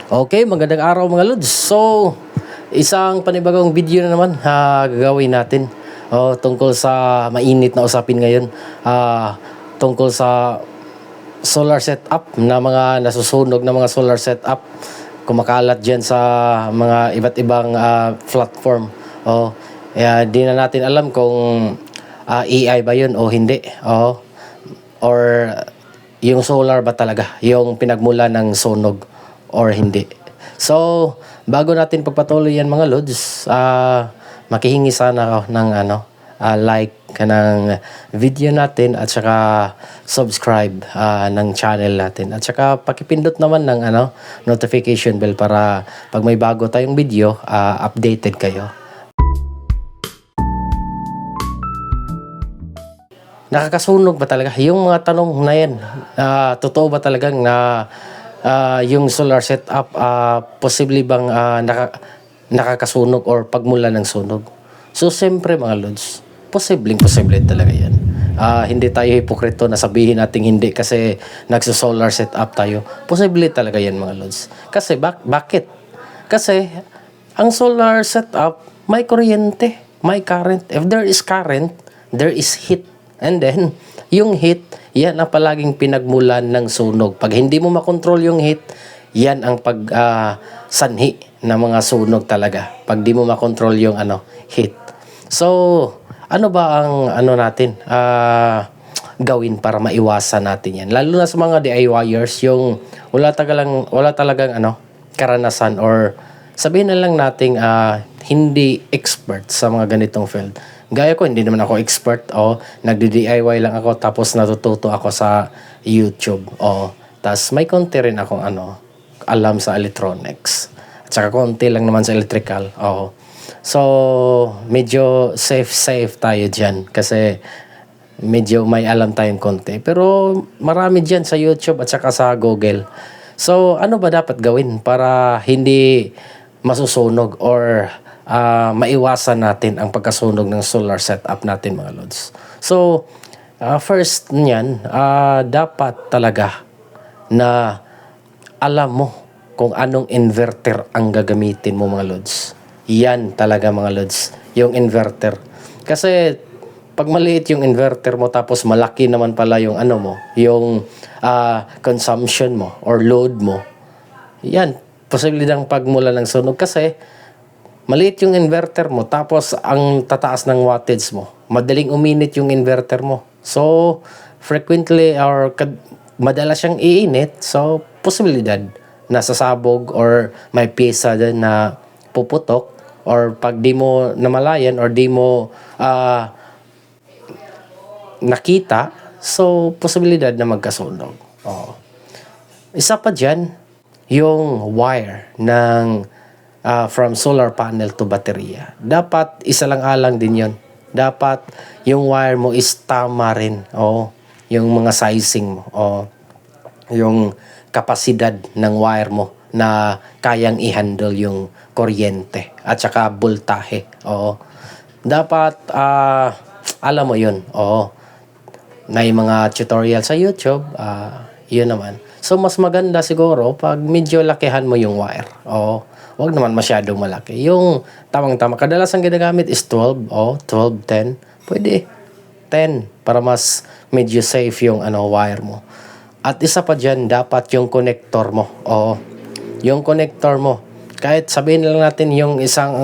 Okay, magandang araw mga lods. So, isang panibagong video na naman gagawin natin tungkol sa mainit na usapin ngayon. Tungkol sa solar setup na mga nasusunog na mga solar setup kumakalat dyan sa mga iba't ibang platform. Di na natin alam kung AI ba yun o hindi. Or yung solar ba talaga yung pinagmula ng sunog or hindi. So, bago natin pagpatuloy yan mga lods, makihingi sana ako ng like ng video natin at saka subscribe ng channel natin. At saka pakipindot naman ng notification bell para pag may bago tayong video, updated kayo. Nakakasunog ba talaga? Yung mga tanong na yan, totoo ba talagang na yung solar setup, posible bang nakakasunog or pagmula ng sunog? So, siyempre mga lods, posible talaga yan. Hindi tayo hipokrito na sabihin natin hindi kasi nagso-solar setup tayo. Posible talaga yan mga lods. Kasi bakit? Kasi ang solar setup, may kuryente, may current. If there is current, there is heat. And then, yung heat, yan ang palaging pinagmulan ng sunog. Pag hindi mo makontrol yung heat, yan ang sanhi ng mga sunog talaga. Pag di mo makontrol yung heat. So, ano ba ang natin gawin para maiwasan natin yan? Lalo na sa mga DIYers, yung wala talagang karanasan or sabihin na lang nating hindi expert sa mga ganitong field. Gaya ko, hindi naman ako expert. Nagdi-DIY lang ako tapos natututo ako sa YouTube. Tapos may konti rin akong alam sa electronics. At saka konti lang naman sa electrical. So, medyo safe tayo dyan kasi medyo may alam tayong konti. Pero marami dyan sa YouTube at saka sa Google. So, ano ba dapat gawin para hindi masusunog or maiwasan natin ang pagkasunog ng solar setup natin mga lods? So, first niyan, dapat talaga na alam mo kung anong inverter ang gagamitin mo mga lods. Yan talaga mga lods, yung inverter. Kasi pag maliit yung inverter mo tapos malaki naman pala yung yung consumption mo or load mo, yan, posibilidad ng pagmula ng sunog kasi maliit yung inverter mo tapos ang tataas ng wattage mo. Madaling uminit yung inverter mo. So, frequently or madalas siyang iinit. So, posibilidad na sasabog or may pyesa din na puputok or pag di mo namalayan or di mo nakita, so, posibilidad na magkasunog. Isa pa dyan, yung wire ng from solar panel to baterya. Dapat isa lang alang din yon. Dapat yung wire mo is tama rin. Yung mga sizing mo. Yung kapasidad ng wire mo na kayang i-handle yung kuryente at saka voltahe. Dapat alam mo yun. May mga tutorial sa YouTube. Yun naman. So, mas maganda siguro pag medyo lakihan mo yung wire. Huwag naman masyadong malaki. Yung tamang-tama. Kadalasan ginagamit is 12. 12, 10. Pwede 10 para mas medyo safe yung wire mo. At isa pa dyan, dapat yung connector mo. Yung connector mo. Kahit sabihin lang natin yung isang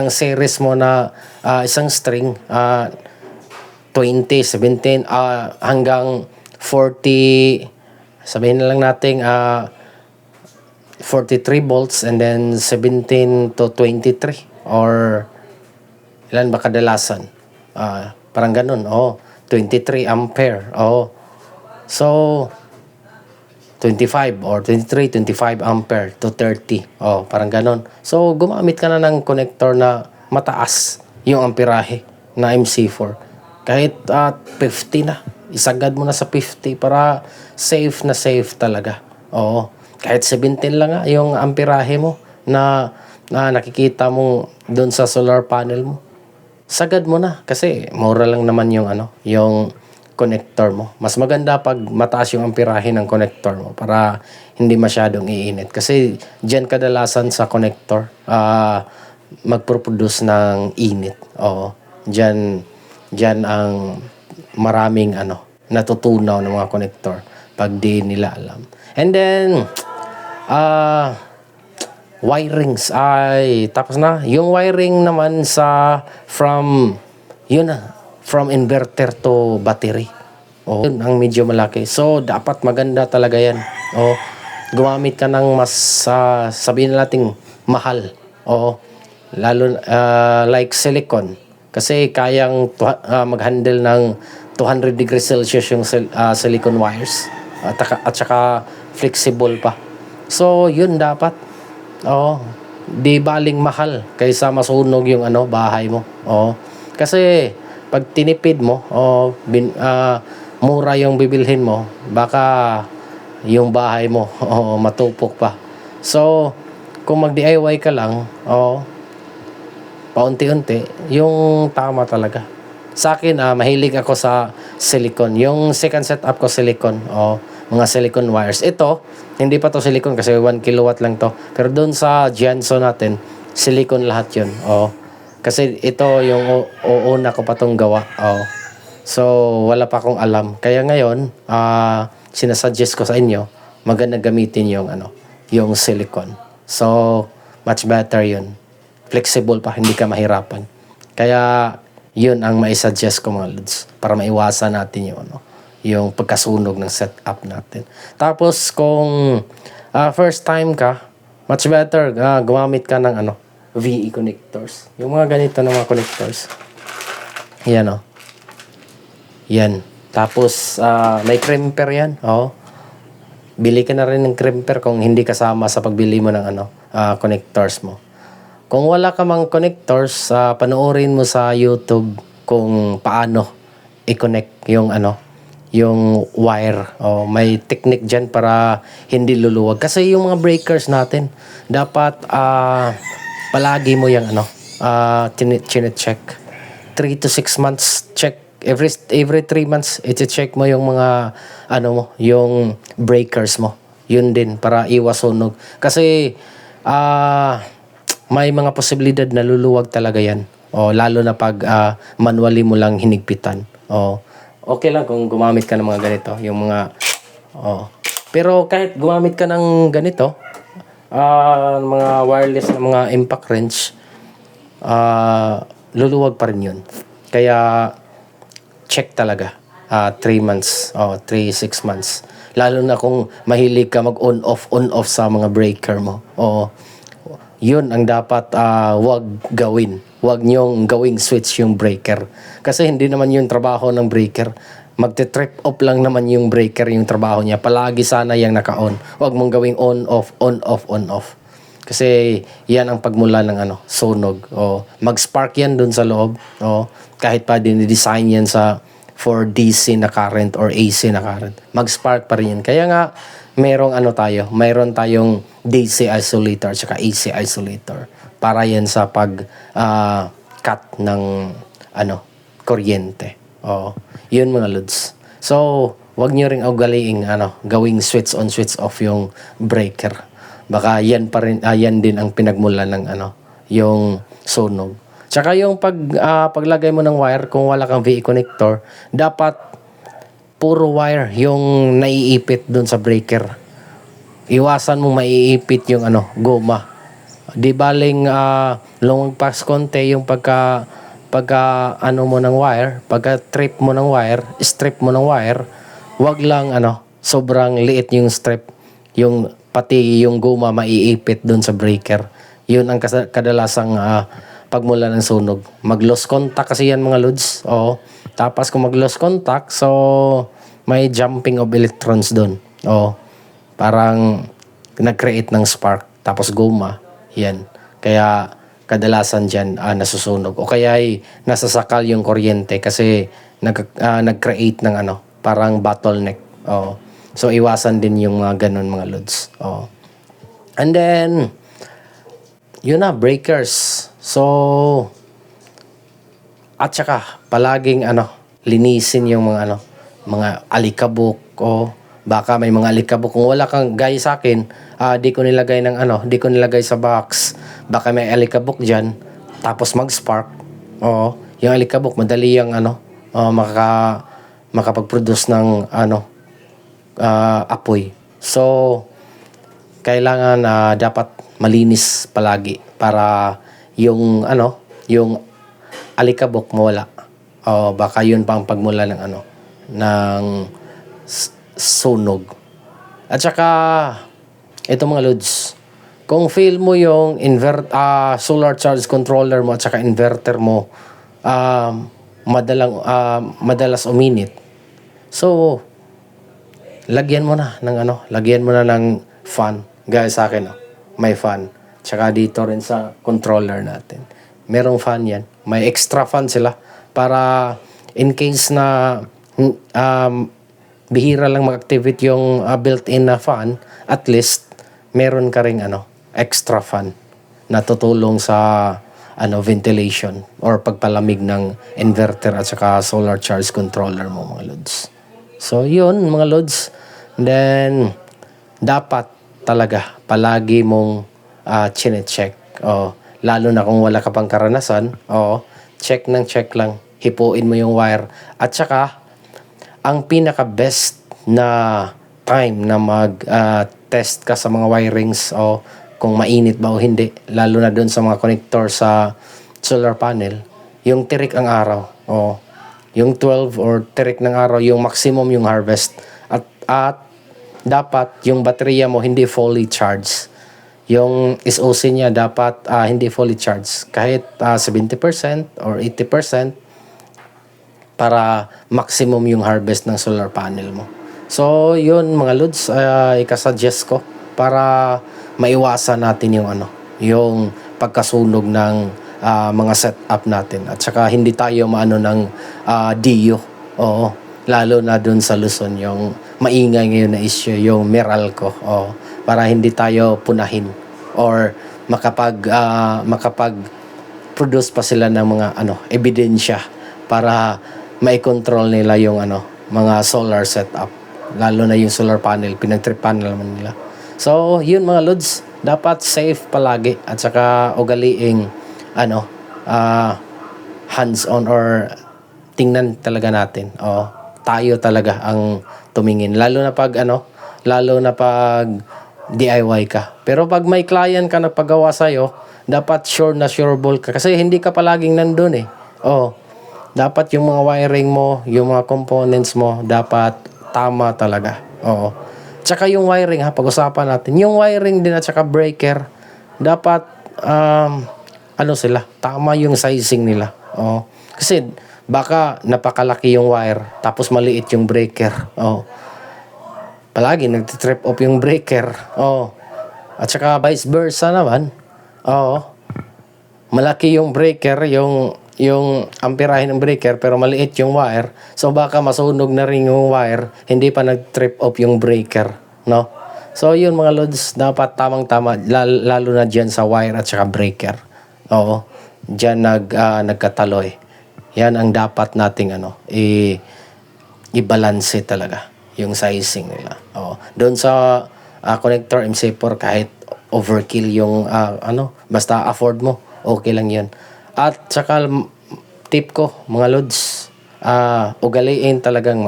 series mo na isang string, 20, 17, hanggang 40, sabihin na lang natin 43 volts and then 17 to 23 or ilan ba kadalasan? Parang ganun. 23 ampere. So 25 or 23, 25 ampere to 30. Parang ganun. So gumamit ka na ng connector na mataas yung amperahe na MC4. Kahit 50 na. Isagad mo na sa 50 para safe na safe talaga. Kahit 17 lang yung amperahe mo na nakikita mo doon sa solar panel mo. Sagad mo na kasi mura lang naman yung connector mo. Mas maganda pag mataas yung amperahe ng connector mo para hindi masyadong iinit. Kasi dyan kadalasan sa connector, magproduce ng init. Oo. Dyan ang maraming natutunaw ng mga connector pag di nila alam. And then, wirings ay tapos na. Yung wiring naman from inverter to battery. Oh, yun ang medyo malaki. So, dapat maganda talaga yan. Oh, gumamit ka ng mas, sabihin na natin, mahal. Oh, lalo, like silicone. Kasi kayang mag-handle ng 200 degrees Celsius yung silicone wires. At saka flexible pa. So, yun dapat. Oh, di baling mahal kaysa masunog yung bahay mo. Oh, kasi pag tinipid mo, mura yung bibilhin mo, baka yung bahay mo matupok pa. So, kung mag-DIY ka lang, paunti-unti, yung tama talaga. Sa akin, mahilig ako sa silicone. Yung second setup ko silicone, mga silicone wires. Ito, hindi pa to silicone kasi 1 kilowatt lang to. Pero doon sa Jianso natin, silicone lahat yun. Kasi ito yung una ko pa tong gawa. So, wala pa akong alam. Kaya ngayon, sinasuggest ko sa inyo, maganda gamitin yung silicone. So, much better yun. Flexible pa, hindi ka mahirapan. Kaya, yun ang maisuggest ko mga lods para maiwasan natin yung pagkasunog ng setup natin. Tapos kung first time ka, much better gumamit ka ng VE connectors. Yung mga ganito na mga connectors. Yan Yan. Tapos may crimper yan. Bili ka na rin ng crimper kung hindi kasama sa pagbili mo ng connectors mo. Kung wala ka mang connectors, panoorin mo sa YouTube kung paano i-connect yung wire. May technique dyan para hindi luluwag. Kasi yung mga breakers natin, dapat palagi mo yung chine-check. 3 to 6 months check. Every 3 months, i-check mo yung mga yung breakers mo. Yun din para iwas sunog. Kasi may mga posibilidad na luluwag talaga yan. Lalo na pag manually mo lang hinigpitan. Okay lang kung gumamit ka ng mga ganito. Yung mga, pero kahit gumamit ka ng ganito, mga wireless na mga impact wrench, luluwag pa rin yun. Kaya, check talaga. 3 months, 3-6 months. Lalo na kung mahilig ka mag-on-off sa mga breaker mo. Yun ang dapat wag gawin. Wag nyong gawing switch yung breaker. Kasi hindi naman yung trabaho ng breaker. Magte-trip off lang naman yung breaker yung trabaho niya. Palagi sana yung naka-on. Wag mong gawing on-off, on-off, on-off. Kasi yan ang pagmula ng sunog. Mag-spark yan dun sa loob. Kahit pa dinidesign yan for DC na current or AC na current. Mag-spark pa rin yan. Kaya nga, mayroon tayong DC isolator at AC isolator para yan sa cut ng kuryente. Yun mga lods. So, wag nyo ring ugaliing gawing switch on switch off yung breaker. Baka yan pa rin yan din ang pinagmula ng yung sunog. Tsaka yung paglagay mo ng wire kung wala kang VE connector, dapat puro wire yung naiipit dun sa breaker. Iwasan mo maiipit yung goma. Di baling lumagpas konti yung pagka mo ng wire, pagka strip mo ng wire, wag lang sobrang liit yung strip, yung pati yung goma maiipit dun sa breaker. Yun ang kadalasang pagmula ng sunog. Mag-lost contact kasi yan mga lods. Tapos kung mag-lost contact, so may jumping of electrons doon. Parang nag-create ng spark. Tapos goma, yan. Kaya kadalasan dyan nasusunog. O kaya ay nasasakal yung kuryente kasi nag-create ng parang bottleneck. So iwasan din yung mga ganun mga lods. And then, yun na, breakers. So, at saka palaging linisin yung mga mga alikabok o baka may mga alikabok. Kung wala kang gaya sa akin, di ko nilagay ng di ko nilagay sa box. Baka may alikabok diyan tapos mag-spark. Oo, yung alikabok madali yung makapag-produce ng apoy. So kailangan dapat malinis palagi para yung alikabok mawala. O baka yun pa ang pagmula ng sunog. At saka ito mga lods, kung feel mo yung solar charge controller mo at saka inverter mo madalas uminit, so lagyan mo na ng fan. Gaya sa akin, may fan. Tsaka dito rin sa controller natin, merong fan yan. May extra fan sila para in case na bihira lang mag-activate yung built-in na fan, at least meron ka ring extra fan na tutulong sa ventilation or pagpalamig ng inverter at saka solar charge controller mo mga lods. So yun mga lods. Then dapat talaga palagi mong chine-check. Lalo na kung wala ka pang karanasan, check lang. Hipuin mo yung wire. At saka ang pinaka-best na time na mag-test ka sa mga wirings o kung mainit ba o hindi, lalo na doon sa mga connector sa solar panel, yung tirik ang araw. Yung 12 or tirik ng araw, yung maximum yung harvest. At dapat yung baterya mo hindi fully charged. Yung SOC niya dapat hindi fully charged. Kahit 70% or 80% para maximum yung harvest ng solar panel mo. So, yun mga lods, ikasuggest ko para maiwasan natin yung pagkasunog ng mga setup natin. At saka hindi tayo ng DIO. Lalo na dun sa Luzon, yung maingay ngayon na issue, yung Meralco. Para hindi tayo punahin or makapag-produce pa sila ng mga ebidensya para mai-control nila yung mga solar setup, lalo na yung solar panel, pinag-trip panel naman nila. So yun mga lods, dapat safe palagi at saka ugaliing hands-on or tingnan talaga natin. Tayo talaga ang tumingin, lalo na pag DIY ka. Pero pag may client ka na paggawa sa'yo, dapat sure ball ka kasi hindi ka palaging nandun dapat yung mga wiring mo, yung mga components mo, dapat tama talaga. Tsaka yung wiring pag-usapan natin. Yung wiring din at saka breaker, dapat sila, tama yung sizing nila. Kasi baka napakalaki yung wire, tapos maliit yung breaker. Palagi nagtitrip off yung breaker. At saka vice versa naman. Malaki yung breaker, yung amperahe ng breaker, pero maliit yung wire. So baka masunog na rin yung wire, hindi pa nag-trip off yung breaker, no? So yun mga lods, dapat tamang-tama, lalo na dyan sa wire at saka breaker. Dyan nagkataloy. Yan ang dapat nating i-balance talaga yung sizing nila. Doon sa connector MC4, kahit overkill yung basta afford mo, okay lang yun. At saka tip ko mga lods, ugaliin talagang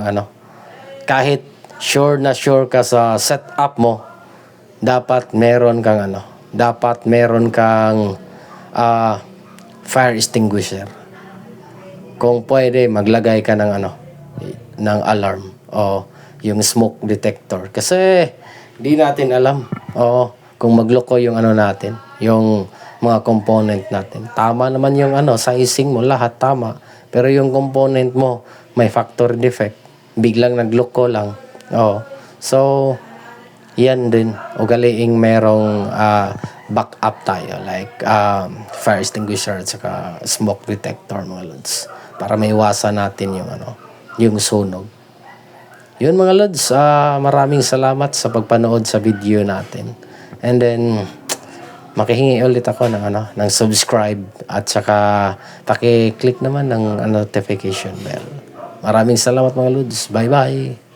kahit sure ka sa setup mo, dapat meron kang fire extinguisher. Kung pwede, maglagay ka ng alarm o yung smoke detector. Kasi di natin alam kung magloko yung natin, yung mga component natin. Tama naman yung sizing mo, lahat tama. Pero yung component mo, may factory defect. Biglang nagloko lang. So, yan din. Ugaliing merong backup tayo. Like fire extinguisher at saka smoke detector mga lods. Para maiwasan natin yung sunog. Yun mga lods, maraming salamat sa pagpanood sa video natin. And then, makihingi ulit ako ng subscribe at saka paki-click naman ng notification bell Maraming salamat mga Lods. Bye-bye.